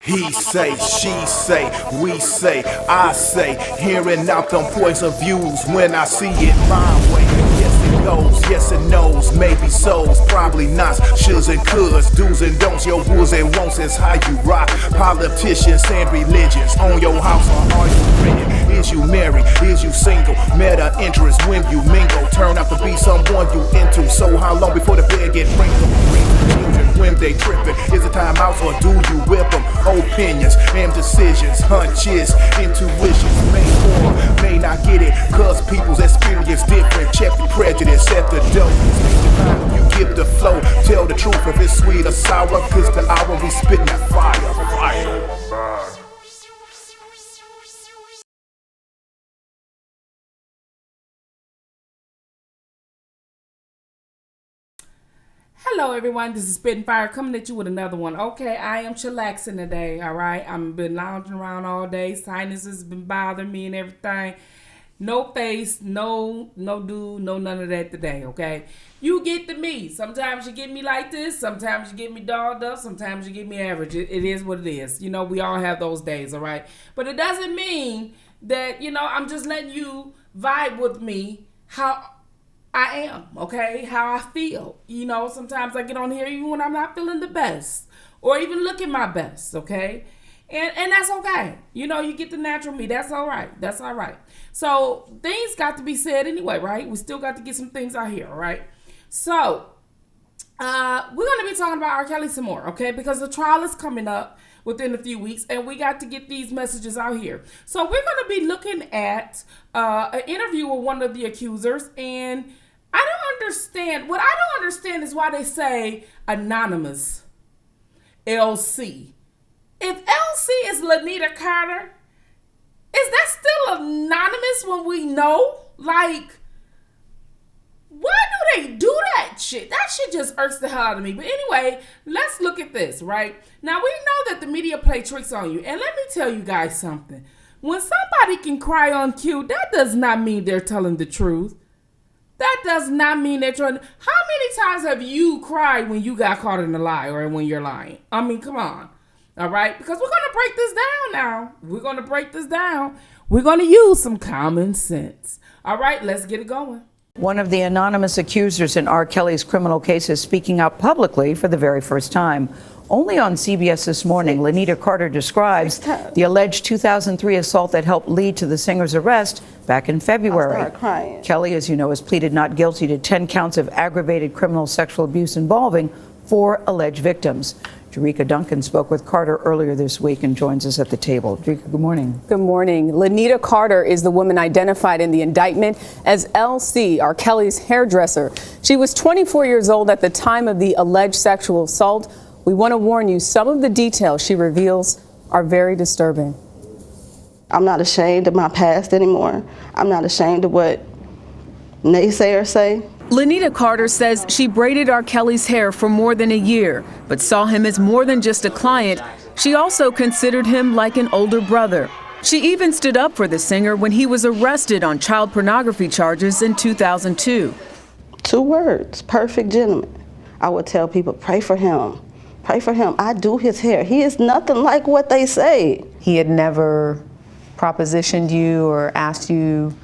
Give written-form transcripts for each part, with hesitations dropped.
He say, she say, we say, I say, hearing out them points of views when I see it my way. Yes it goes, yes it knows, maybe so's, probably not, shoulds and coulds, do's and don'ts, your wills and won'ts is how you rock. Politicians and religions, on your house or are you renting? Is you married, is you single, meta interest when you mingle, turn out to be someone you into, so how long before the bed get wrinkled? When they trippin', is it time out or do you whip them? Opinions and decisions, hunches, intuitions, may or may not get it, cause people's experience different. Check the prejudice at the door. You give the flow, tell the truth if it's sweet or sour, cause the hour we spittin' that fire. Hello everyone, this is SPITTINFIRE coming at you with another one. Okay, I am chillaxing today, alright? I've been lounging around all day. Sinuses been bothering me and everything. No face, no dude, no none of that today, okay? You get to me. Sometimes you get me like this. Sometimes you get me dolled up. Sometimes you get me average. It is what it is. You know, we all have those days, alright? But it doesn't mean that, you know, I'm just letting you vibe with me how I am, okay? How I feel. You know, sometimes I get on here even when I'm not feeling the best or even looking my best, okay? And that's okay. You know, you get the natural me. That's all right. That's all right. So things got to be said anyway, right? We still got to get some things out here, all right? So we're going to be talking about R. Kelly some more, okay? Because the trial is coming up within a few weeks, and we got to get these messages out here. So we're going to be looking at an interview with one of the accusers, and I don't understand. What I don't understand is why they say anonymous LC. If LC is Lanita Carter, is that still anonymous when we know? Like, why do they do that shit? That shit just irks the hell out of me. But anyway, let's look at this, right? Now, we know that the media play tricks on you. And let me tell you guys something. When somebody can cry on cue, that does not mean they're telling the truth. That does not mean they're trying. How many times have you cried when you got caught in a lie or when you're lying? I mean, come on. All right? Because we're going to break this down now. We're going to break this down. We're going to use some common sense. All right? Let's get it going. One of the anonymous accusers in R. Kelly's criminal case is speaking out publicly for the very first time. Only on CBS This Morning, Lanita Carter describes the alleged 2003 assault that helped lead to the singer's arrest back in February. Kelly, as you know, has pleaded not guilty to 10 counts of aggravated criminal sexual abuse involving 4 alleged victims. Jerika Duncan spoke with Carter earlier this week and joins us at the table. Jerika, good morning. Good morning. Lanita Carter is the woman identified in the indictment as LC, R. Kelly's hairdresser. She was 24 years old at the time of the alleged sexual assault. We want to warn you, some of the details she reveals are very disturbing. I'm not ashamed of my past anymore. I'm not ashamed of what naysayers say. Lanita Carter says she braided R. Kelly's hair for more than a year, but saw him as more than just a client. She also considered him like an older brother. She even stood up for the singer when he was arrested on child pornography charges in 2002. 2 words, perfect gentleman. I would tell people, pray for him. Pray for him. I do his hair. He is nothing like what they say. He had never propositioned you or asked you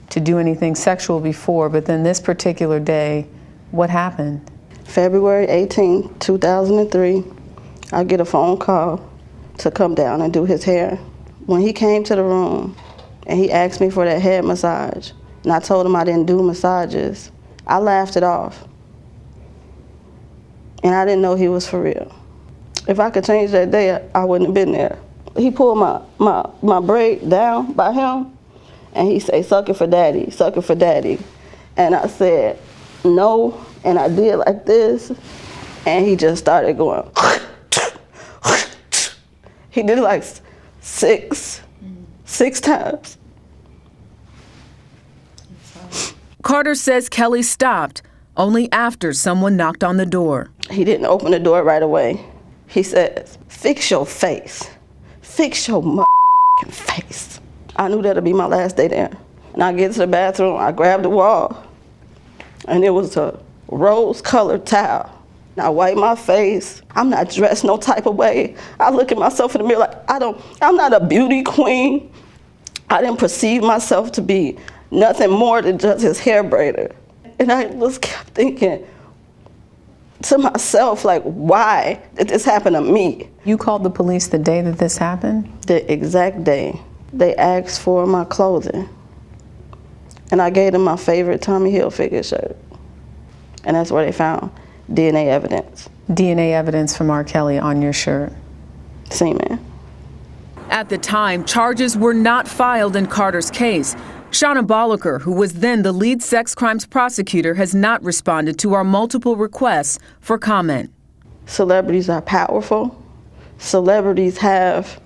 to do anything sexual before, but then this particular day, what happened? February 18, 2003, I get a phone call to come down and do his hair. When he came to the room and he asked me for that head massage, and I told him I didn't do massages, I laughed it off. And I didn't know he was for real. If I could change that day, I wouldn't have been there. He pulled my braid down by him, and he said, suck it for daddy, suck it for daddy. And I said, no, and I did like this, and he just started going. He did it like six times. Carter says Kelly stopped only after someone knocked on the door. He didn't open the door right away. He says, fix your face. Fix your face. I knew that'd be my last day there. And I get to the bathroom, I grabbed the wall, and it was a rose-colored towel. I wipe my face. I'm not dressed no type of way. I look at myself in the mirror like I'm not a beauty queen. I didn't perceive myself to be nothing more than just his hair braider. And I just kept thinking to myself, like, why did this happen to me? You called the police the day that this happened? The exact day. They asked for my clothing. And I gave them my favorite Tommy Hilfiger shirt. And that's where they found DNA evidence. DNA evidence from R. Kelly on your shirt. Semen. At the time, charges were not filed in Carter's case. Shauna Bolliker, who was then the lead sex crimes prosecutor, has not responded to our multiple requests for comment. Celebrities are powerful. Celebrities have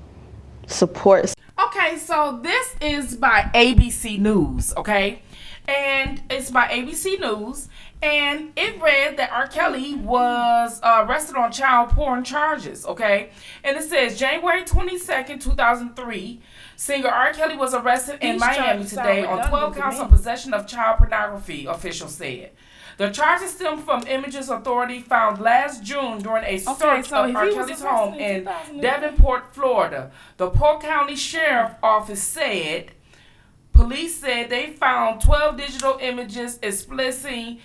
support. Okay, so this is by ABC News, okay? And it's by ABC News. And it read that R. Kelly was arrested on child porn charges, okay? And it says January 22nd, 2003, singer R. Kelly was arrested in Miami today on 12 counts of possession of child pornography, officials said. The charges stem from images authority found last June during a search of R. Kelly's home in Davenport, Florida. The Polk County Sheriff Office said, police said they found 12 digital images explicit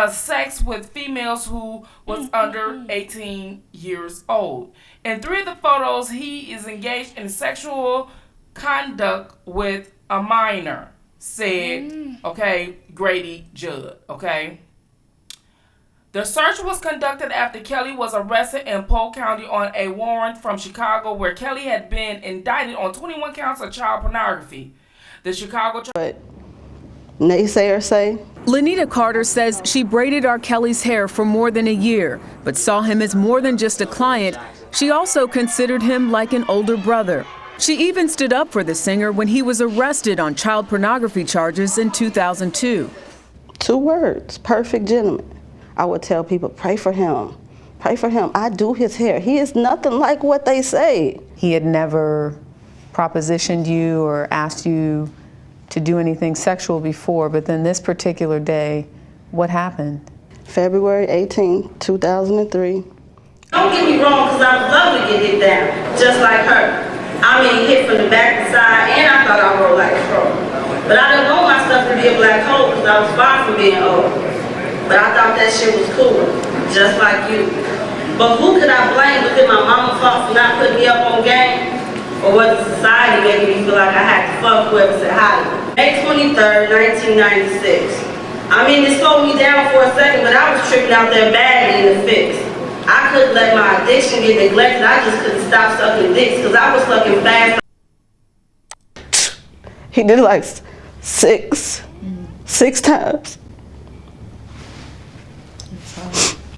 sex with females who was under 18 years old. In 3 of the photos, he is engaged in sexual conduct with a minor, said, okay, Grady Judd, okay? The search was conducted after Kelly was arrested in Polk County on a warrant from Chicago, where Kelly had been indicted on 21 counts of child pornography. The Chicago... But naysayers say... Lenita Carter says she braided R. Kelly's hair for more than a year, but saw him as more than just a client. She also considered him like an older brother. She even stood up for the singer when he was arrested on child pornography charges in 2002. 2 words, perfect gentleman. I would tell people, pray for him. Pray for him. I do his hair. He is nothing like what they say. He had never propositioned you or asked you to do anything sexual before, but then this particular day, what happened? February 18, 2003. Don't get me wrong, because I would love to get hit down, just like her. I mean, hit from the back and side, and I thought I rolled like a pro. But I didn't want myself to be a black hole, because I was far from being old. But I thought that shit was cool, just like you. But who could I blame? Was it my mama's fault for not putting me up on game? Or was it society making me feel like I had to fuck whoever said hi to me? May 23rd, 1996. I mean, it slowed me down for a second, but I was tripping out there badly in the fix. I couldn't let my addiction get neglected. I just couldn't stop sucking dicks because I was sucking fast. He did it like six times.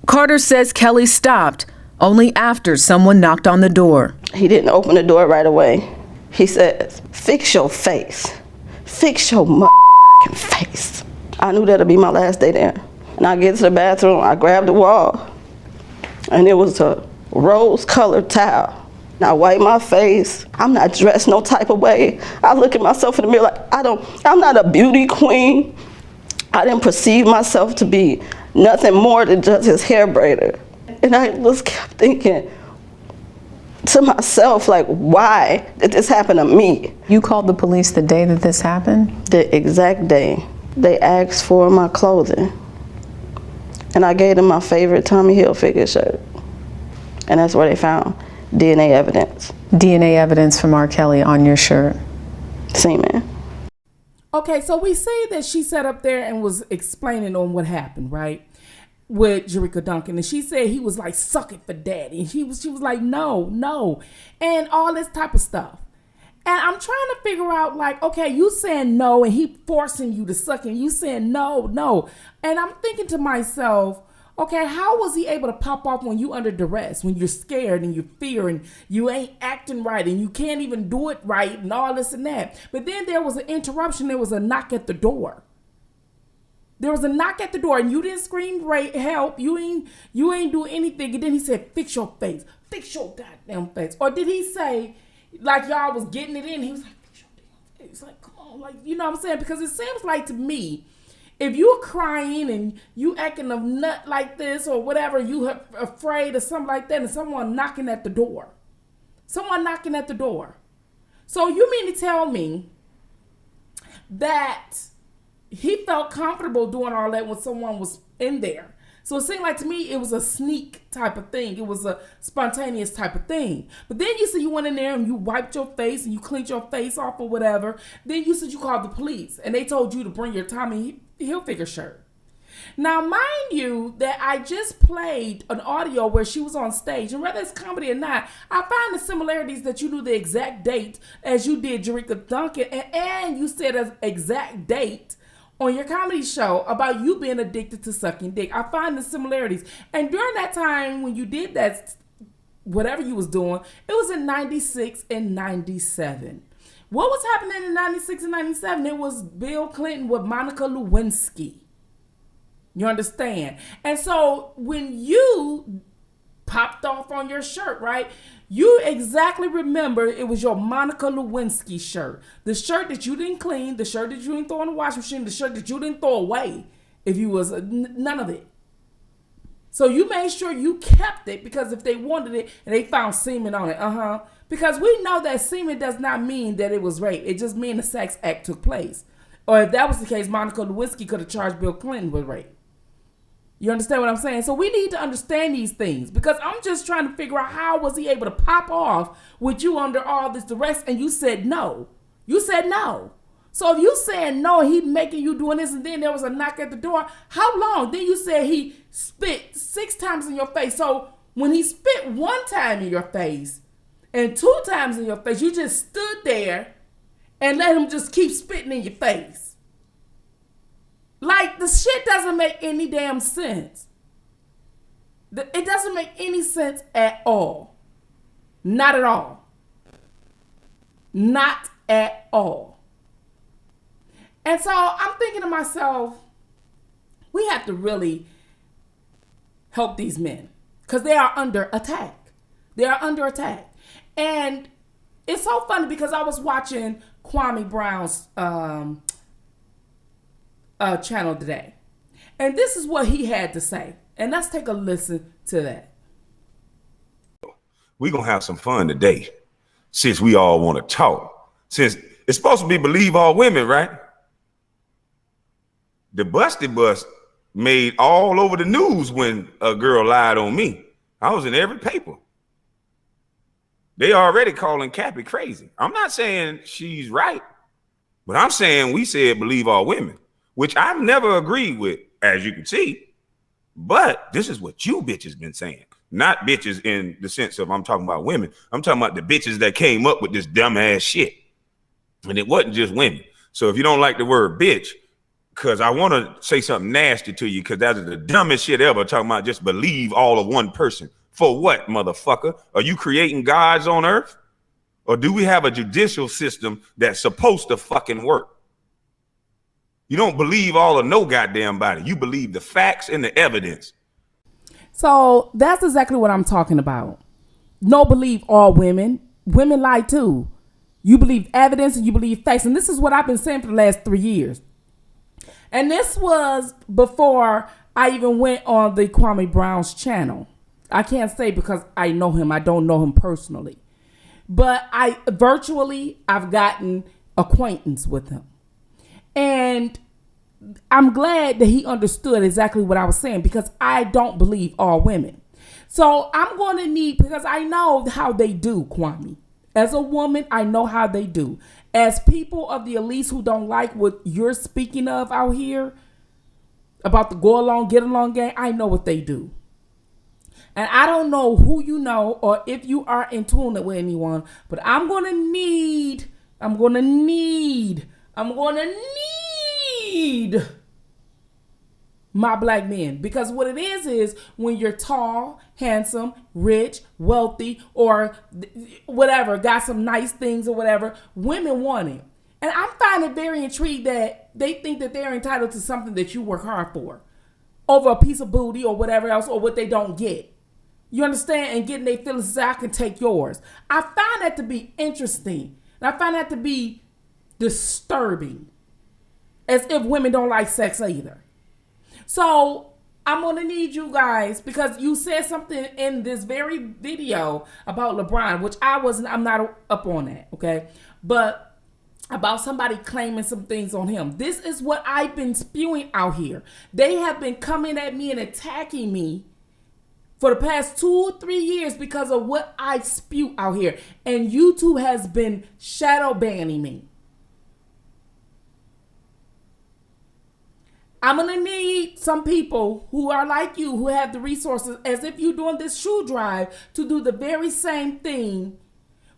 Carter says Kelly stopped only after someone knocked on the door. He didn't open the door right away. He says, fix your face. Fix your motherfucking face. I knew that'd be my last day there. And I get to the bathroom, I grab the wall, and it was a rose-colored towel. And I wipe my face. I'm not dressed no type of way. I look at myself in the mirror like, I'm not a beauty queen. I didn't perceive myself to be nothing more than just his hair braider. And I just kept thinking to myself, like, why did this happen to me? You called the police the day that this happened? The exact day. They asked for my clothing. And I gave them my favorite Tommy Hilfiger shirt. And that's where they found DNA evidence. DNA evidence from R. Kelly on your shirt. Semen. Okay, so we see that she sat up there and was explaining on what happened, right? With Jericka Duncan, and she said he was like sucking for daddy, and she was like no, and all this type of stuff. And I'm trying to figure out, like, okay, you saying no, and he forcing you to suck, and you saying no, and I'm thinking to myself, okay, how was he able to pop off when you under duress, when you're scared and you fear and you ain't acting right and you can't even do it right and all this and that? But then there was an interruption. There was a knock at the door. There was a knock at the door, and you didn't scream help. You ain't do anything. And then he said, fix your face. Fix your goddamn face. Or did he say, like y'all was getting it in, he was like, fix your damn face. Like, come on. Like, you know what I'm saying? Because it seems like to me, If you're crying and you acting a nut like this or whatever, you are afraid of something like that, and someone knocking at the door. Someone knocking at the door. So you mean to tell me that he felt comfortable doing all that when someone was in there? So it seemed like to me it was a sneak type of thing. It was a spontaneous type of thing. But then you said you went in there and you wiped your face and you cleaned your face off or whatever. Then you said you called the police and they told you to bring your Tommy Hilfiger shirt. Now, mind you that I just played an audio where she was on stage, and whether it's comedy or not, I find the similarities that you knew the exact date as you did Jericka Duncan, and you said an exact date on your comedy show about you being addicted to sucking dick. I find the similarities. And during that time when you did that, whatever you was doing, it was in 96 and 97. What was happening in 96 and 97? It was Bill Clinton with Monica Lewinsky. You understand? And so when you popped off on your shirt, right? You exactly remember it was your Monica Lewinsky shirt. The shirt that you didn't clean, the shirt that you didn't throw in the washing machine, the shirt that you didn't throw away if you was, none of it. So you made sure you kept it because if they wanted it and they found semen on it, because we know that semen does not mean that it was rape. It just means a sex act took place. Or if that was the case, Monica Lewinsky could have charged Bill Clinton with rape. You understand what I'm saying? So we need to understand these things because I'm just trying to figure out how was he able to pop off with you under all this duress and you said no. You said no. So if you said no, he making you doing this and then there was a knock at the door, how long? Then you said he spit 6 times in your face. So when he spit 1 time in your face and 2 times in your face, you just stood there and let him just keep spitting in your face. Like, the shit doesn't make any damn sense. It doesn't make any sense at all. Not at all. Not at all. And so I'm thinking to myself, we have to really help these men because they are under attack. They are under attack. And it's so funny because I was watching Kwame Brown's channel today. And this is what he had to say. And let's take a listen to that. We're going to have some fun today since we all want to talk. Since it's supposed to be believe all women, right? The busted bus made all over the news when a girl lied on me. I was in every paper. They already calling Cappy crazy. I'm not saying she's right, but I'm saying we said believe all women, which I've never agreed with, as you can see. But this is what you bitches been saying. Not bitches in the sense of I'm talking about women. I'm talking about the bitches that came up with this dumbass shit. And it wasn't just women. So if you don't like the word bitch, because I want to say something nasty to you, because that is the dumbest shit ever, talking about just believe all of one person. For what, motherfucker? Are you creating gods on earth? Or do we have a judicial system that's supposed to fucking work? You don't believe all of no goddamn body. You believe the facts and the evidence. So that's exactly what I'm talking about. No, believe all women. Women lie too. You believe evidence and you believe facts. And this is what I've been saying for the last 3 years. And this was before I even went on the Kwame Brown's channel. I can't say because I know him. I don't know him personally. But I've gotten acquaintance with him. And I'm glad that he understood exactly what I was saying because I don't believe all women. So I'm going to need, because I know how they do, Kwame. As a woman, I know how they do. As people of the elites who don't like what you're speaking of out here about the go along, get along gang, I know what they do. And I don't know who you know or if you are in tune with anyone, but I'm going to need my black men, because what it is when you're tall, handsome, rich, wealthy, or whatever, got some nice things or whatever, women want it. And I find it very intrigued that they think that they're entitled to something that you work hard for over a piece of booty or whatever else, or what they don't get. You understand? And getting their feelings, say, I can take yours. I find that to be interesting. And I find that to be disturbing. As if women don't like sex either. So I'm gonna need you guys, because you said something in this very video about LeBron, which I'm not up on that, okay? But about somebody claiming some things on him. This is what I've been spewing out here. They have been coming at me and attacking me for the past 2 or 3 years because of what I spew out here. And YouTube has been shadow banning me. I'm going to need some people who are like you, who have the resources, as if you're doing this shoe drive, to do the very same thing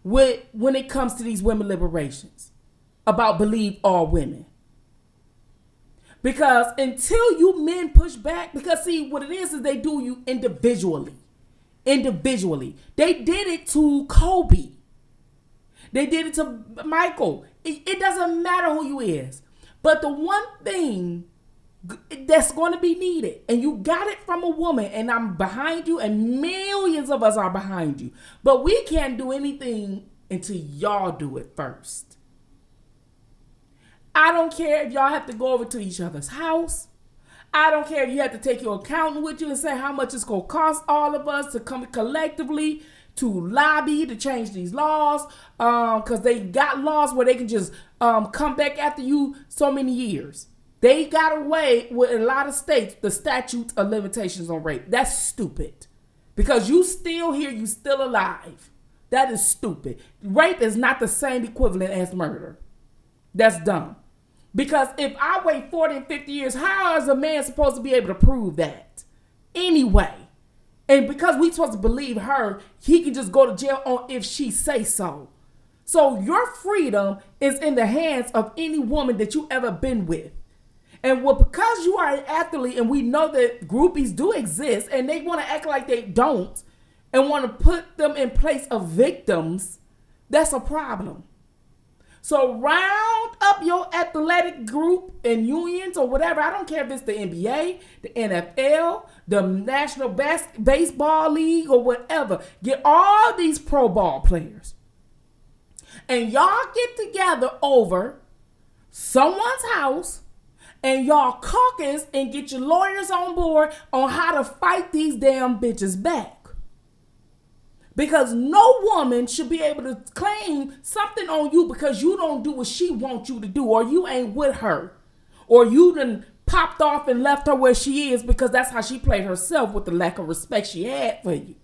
when it comes to these women liberations about believe all women. Because until you men push back, because see, what it is they do you individually. Individually. They did it to Kobe. They did it to Michael. It doesn't matter who you is. But the one thing that's going to be needed, and you got it from a woman, and I'm behind you, and millions of us are behind you, but we can't do anything until y'all do it first. I don't care if y'all have to go over to each other's house. I don't care if you have to take your accountant with you and say how much it's going to cost all of us to come collectively to lobby to change these laws, because they got laws where they can just come back after you so many years. They got away with a lot of states, the statutes of limitations on rape. That's stupid. Because you still here, you still alive. That is stupid. Rape is not the same equivalent as murder. That's dumb. Because if I wait 40 and 50 years, how is a man supposed to be able to prove that? Anyway. And because we supposed to believe her, he can just go to jail on if she say so. So your freedom is in the hands of any woman that you ever been with. And because you are an athlete, and we know that groupies do exist, and they want to act like they don't, and want to put them in place of victims, that's a problem. So round up your athletic group and unions or whatever. I don't care if it's the NBA, the NFL, the National Baseball League, or whatever. Get all these pro ball players. And y'all get together over someone's house, and y'all caucus and get your lawyers on board on how to fight these damn bitches back. Because no woman should be able to claim something on you because you don't do what she wants you to do, or you ain't with her, or you done popped off and left her where she is because that's how she played herself with the lack of respect she had for you.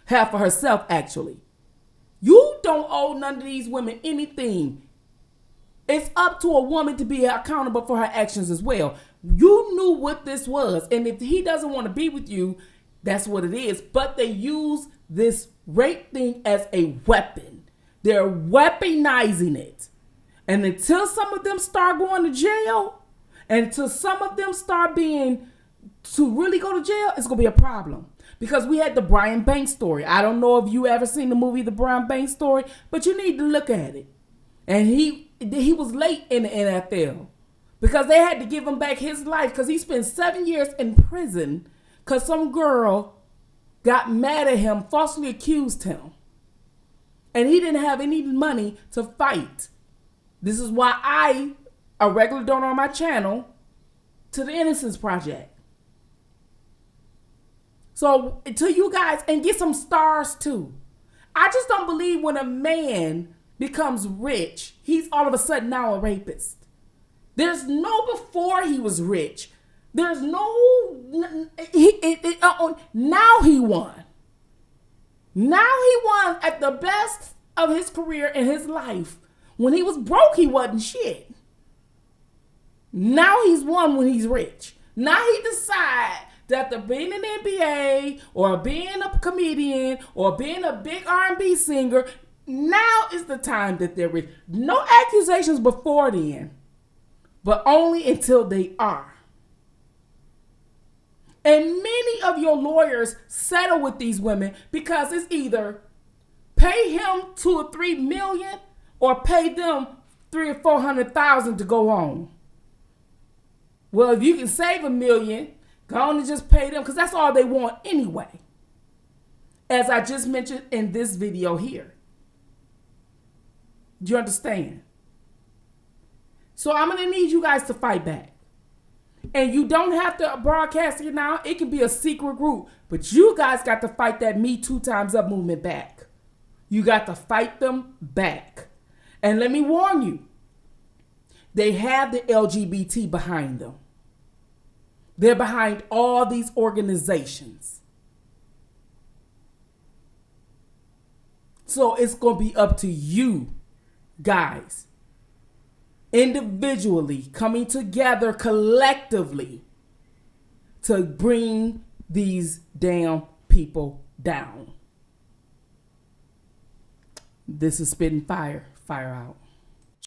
Had for herself, actually. You don't owe none of these women anything. It's up to a woman to be accountable for her actions as well. You knew what this was. And if he doesn't want to be with you, that's what it is. But they use this rape thing as a weapon. They're weaponizing it. And until some of them start going to jail, and until some of them start being to really go to jail, it's going to be a problem. Because we had the Brian Banks story. I don't know if you ever seen the movie The Brian Banks Story, but you need to look at it. And he was late in the NFL because they had to give him back his life because he spent 7 years in prison because some girl got mad at him, falsely accused him. And he didn't have any money to fight. This is why I, a regular donor on my channel, to the Innocence Project. So to you guys, and get some stars too. I just don't believe when a man becomes rich, he's all of a sudden now a rapist. There's no before he was rich. There's no, now he won. Now he won at the best of his career in his life. When he was broke, he wasn't shit. Now he's won when he's rich. Now he decides that the being in the NBA or being a comedian or being a big R&B singer, now is the time that they're rich. No accusations before then, but only until they are. And many of your lawyers settle with these women because it's either pay him $2 or $3 million or pay them $300,000 or $400,000 to go on. Well, if you can save $1 million, go on and just pay them because that's all they want anyway. As I just mentioned in this video here. Do you understand? So I'm going to need you guys to fight back. And you don't have to broadcast it now. It can be a secret group. But you guys got to fight that Me Too Time's Up movement back. You got to fight them back. And let me warn you, they have the LGBT behind them. They're behind all these organizations. So it's going to be up to you guys, individually, coming together collectively to bring these damn people down. This is Spitting Fire. Fire out.